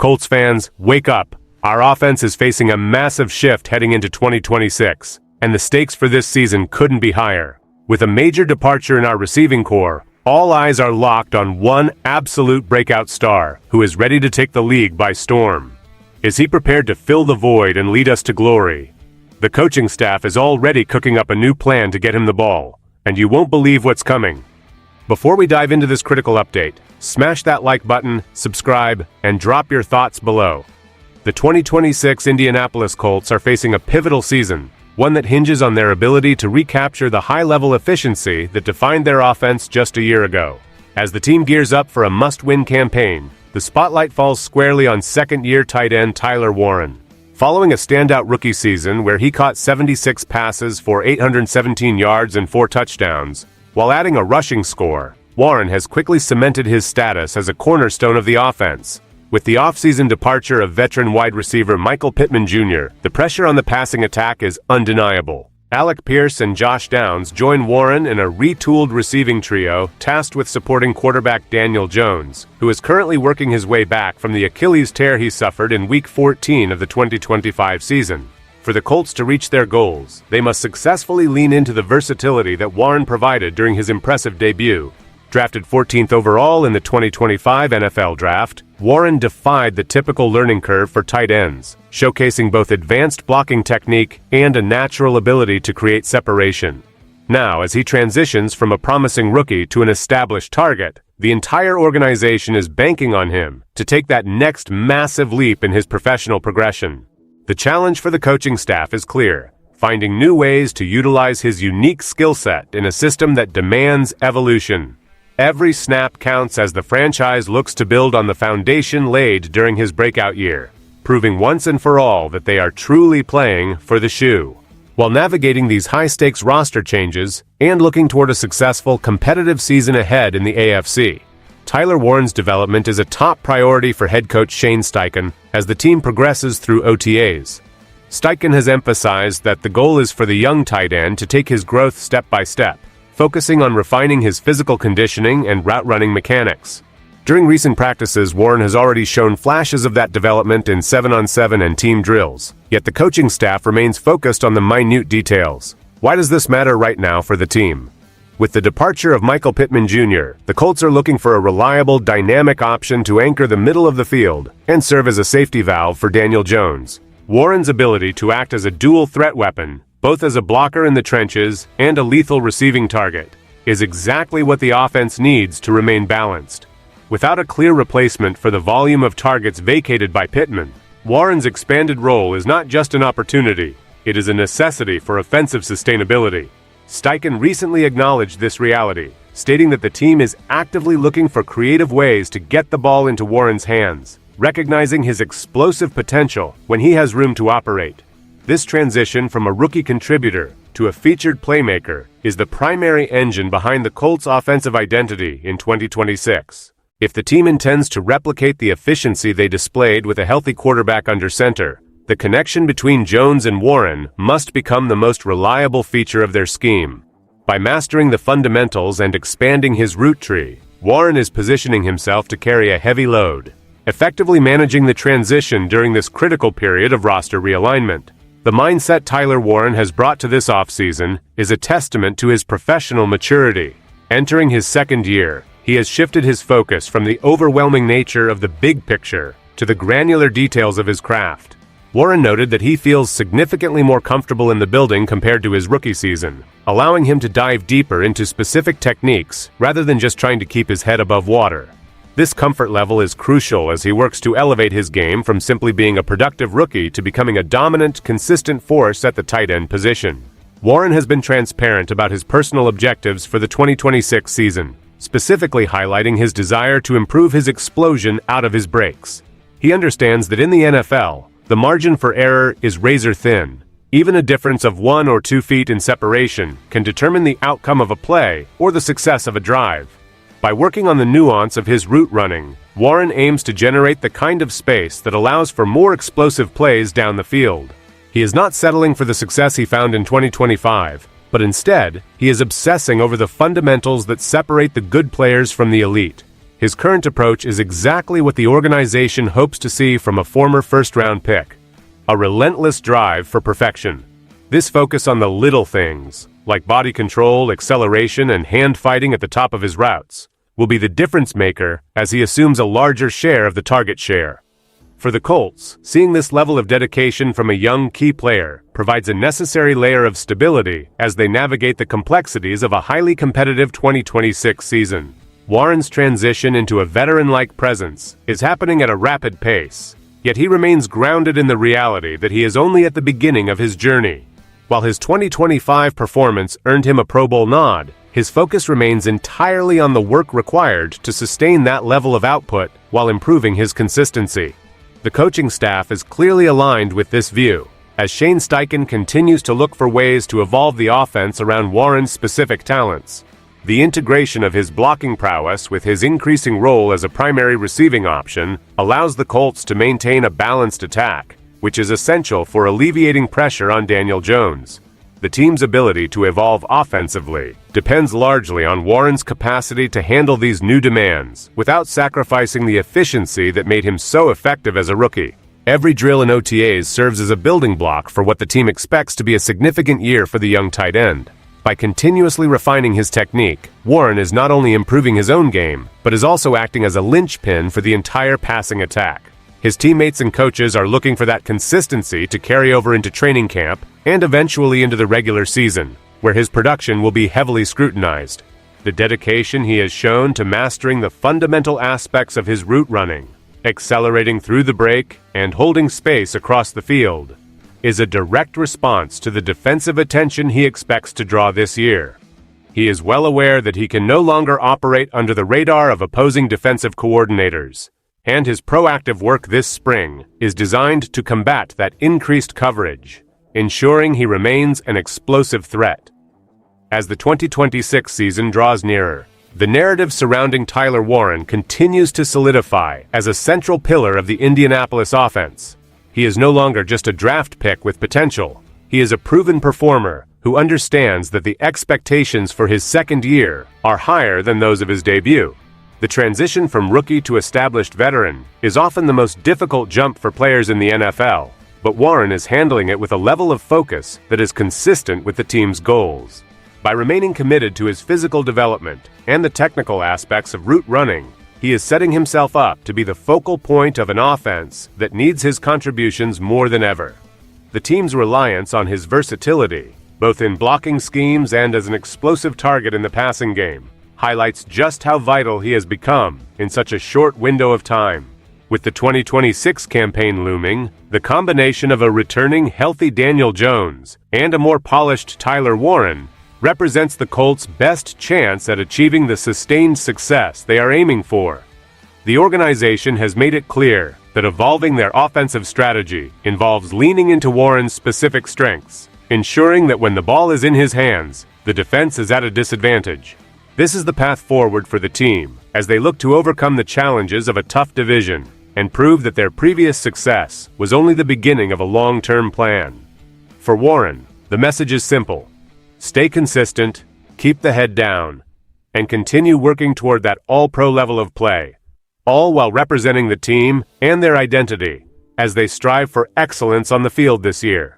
Colts fans, wake up. Our offense is facing a massive shift heading into 2026, and the stakes for this season couldn't be higher. With a major departure in our receiving core, all eyes are locked on one absolute breakout star who is ready to take the league by storm. Is he prepared to fill the void and lead us to glory? The coaching staff is already cooking up a new plan to get him the ball, and you won't believe what's coming. Before we dive into this critical update, smash that like button, subscribe, and drop your thoughts below. The 2026 Indianapolis Colts are facing a pivotal season, one that hinges on their ability to recapture the high-level efficiency that defined their offense just a year ago. As the team gears up for a must-win campaign, the spotlight falls squarely on second-year tight end Tyler Warren. Following a standout rookie season where he caught 76 passes for 817 yards and 4 touchdowns, while adding a rushing score, Warren has quickly cemented his status as a cornerstone of the offense. With the offseason departure of veteran wide receiver Michael Pittman Jr., the pressure on the passing attack is undeniable. Alec Pierce and Josh Downs join Warren in a retooled receiving trio tasked with supporting quarterback Daniel Jones, who is currently working his way back from the Achilles tear he suffered in Week 14 of the 2025 season. For the Colts to reach their goals, they must successfully lean into the versatility that Warren provided during his impressive debut. Drafted 14th overall in the 2025 NFL Draft, Warren defied the typical learning curve for tight ends, showcasing both advanced blocking technique and a natural ability to create separation. Now, as he transitions from a promising rookie to an established target, the entire organization is banking on him to take that next massive leap in his professional progression. The challenge for the coaching staff is clear: finding new ways to utilize his unique skill set in a system that demands evolution. Every snap counts as the franchise looks to build on the foundation laid during his breakout year, proving once and for all that they are truly playing for the shoe. While navigating these high-stakes roster changes and looking toward a successful, competitive season ahead in the AFC, Tyler Warren's development is a top priority for head coach Shane Steichen as the team progresses through OTAs. Steichen has emphasized that the goal is for the young tight end to take his growth step by step, focusing on refining his physical conditioning and route-running mechanics. During recent practices, Warren has already shown flashes of that development in 7-on-7 and team drills, yet the coaching staff remains focused on the minute details. Why does this matter right now for the team? With the departure of Michael Pittman Jr., the Colts are looking for a reliable, dynamic option to anchor the middle of the field and serve as a safety valve for Daniel Jones. Warren's ability to act as a dual threat weapon, both as a blocker in the trenches and a lethal receiving target, is exactly what the offense needs to remain balanced. Without a clear replacement for the volume of targets vacated by Pittman, Warren's expanded role is not just an opportunity, it is a necessity for offensive sustainability. Steichen recently acknowledged this reality, stating that the team is actively looking for creative ways to get the ball into Warren's hands, recognizing his explosive potential when he has room to operate. This transition from a rookie contributor to a featured playmaker is the primary engine behind the Colts' offensive identity in 2026. If the team intends to replicate the efficiency they displayed with a healthy quarterback under center, the connection between Jones and Warren must become the most reliable feature of their scheme. By mastering the fundamentals and expanding his route tree, Warren is positioning himself to carry a heavy load, effectively managing the transition during this critical period of roster realignment. The mindset Tyler Warren has brought to this offseason is a testament to his professional maturity. Entering his second year, he has shifted his focus from the overwhelming nature of the big picture to the granular details of his craft. Warren noted that he feels significantly more comfortable in the building compared to his rookie season, allowing him to dive deeper into specific techniques rather than just trying to keep his head above water. This comfort level is crucial as he works to elevate his game from simply being a productive rookie to becoming a dominant, consistent force at the tight end position. Warren has been transparent about his personal objectives for the 2026 season, specifically highlighting his desire to improve his explosion out of his breaks. He understands that in the NFL, the margin for error is razor thin. Even a difference of 1 or 2 feet in separation can determine the outcome of a play or the success of a drive. By working on the nuance of his route running, Warren aims to generate the kind of space that allows for more explosive plays down the field. He is not settling for the success he found in 2025, but instead, he is obsessing over the fundamentals that separate the good players from the elite. His current approach is exactly what the organization hopes to see from a former first-round pick: a relentless drive for perfection. This focus on the little things, like body control, acceleration, and hand fighting at the top of his routes, will be the difference maker as he assumes a larger share of the target share. For the Colts, seeing this level of dedication from a young key player provides a necessary layer of stability as they navigate the complexities of a highly competitive 2026 season. Warren's transition into a veteran-like presence is happening at a rapid pace, yet he remains grounded in the reality that he is only at the beginning of his journey. While his 2025 performance earned him a Pro Bowl nod, his focus remains entirely on the work required to sustain that level of output while improving his consistency. The coaching staff is clearly aligned with this view, as Shane Steichen continues to look for ways to evolve the offense around Warren's specific talents. The integration of his blocking prowess with his increasing role as a primary receiving option allows the Colts to maintain a balanced attack, which is essential for alleviating pressure on Daniel Jones. The team's ability to evolve offensively depends largely on Warren's capacity to handle these new demands without sacrificing the efficiency that made him so effective as a rookie. Every drill in OTAs serves as a building block for what the team expects to be a significant year for the young tight end. By continuously refining his technique, Warren is not only improving his own game, but is also acting as a linchpin for the entire passing attack. His teammates and coaches are looking for that consistency to carry over into training camp and eventually into the regular season, where his production will be heavily scrutinized. The dedication he has shown to mastering the fundamental aspects of his route running, accelerating through the break, and holding space across the field, is a direct response to the defensive attention he expects to draw this year. He is well aware that he can no longer operate under the radar of opposing defensive coordinators, and his proactive work this spring is designed to combat that increased coverage, ensuring he remains an explosive threat. As the 2026 season draws nearer, the narrative surrounding Tyler Warren continues to solidify as a central pillar of the Indianapolis offense. He is no longer just a draft pick with potential. He is a proven performer who understands that the expectations for his second year are higher than those of his debut. The transition from rookie to established veteran is often the most difficult jump for players in the NFL, but Warren is handling it with a level of focus that is consistent with the team's goals. By remaining committed to his physical development and the technical aspects of route running, he is setting himself up to be the focal point of an offense that needs his contributions more than ever. The team's reliance on his versatility, both in blocking schemes and as an explosive target in the passing game, highlights just how vital he has become in such a short window of time. With the 2026 campaign looming, the combination of a returning healthy Daniel Jones and a more polished Tyler Warren represents the Colts' best chance at achieving the sustained success they are aiming for. The organization has made it clear that evolving their offensive strategy involves leaning into Warren's specific strengths, ensuring that when the ball is in his hands, the defense is at a disadvantage. This is the path forward for the team as they look to overcome the challenges of a tough division and prove that their previous success was only the beginning of a long-term plan. For Warren, the message is simple: stay consistent, keep the head down, and continue working toward that all-pro level of play, all while representing the team and their identity as they strive for excellence on the field this year.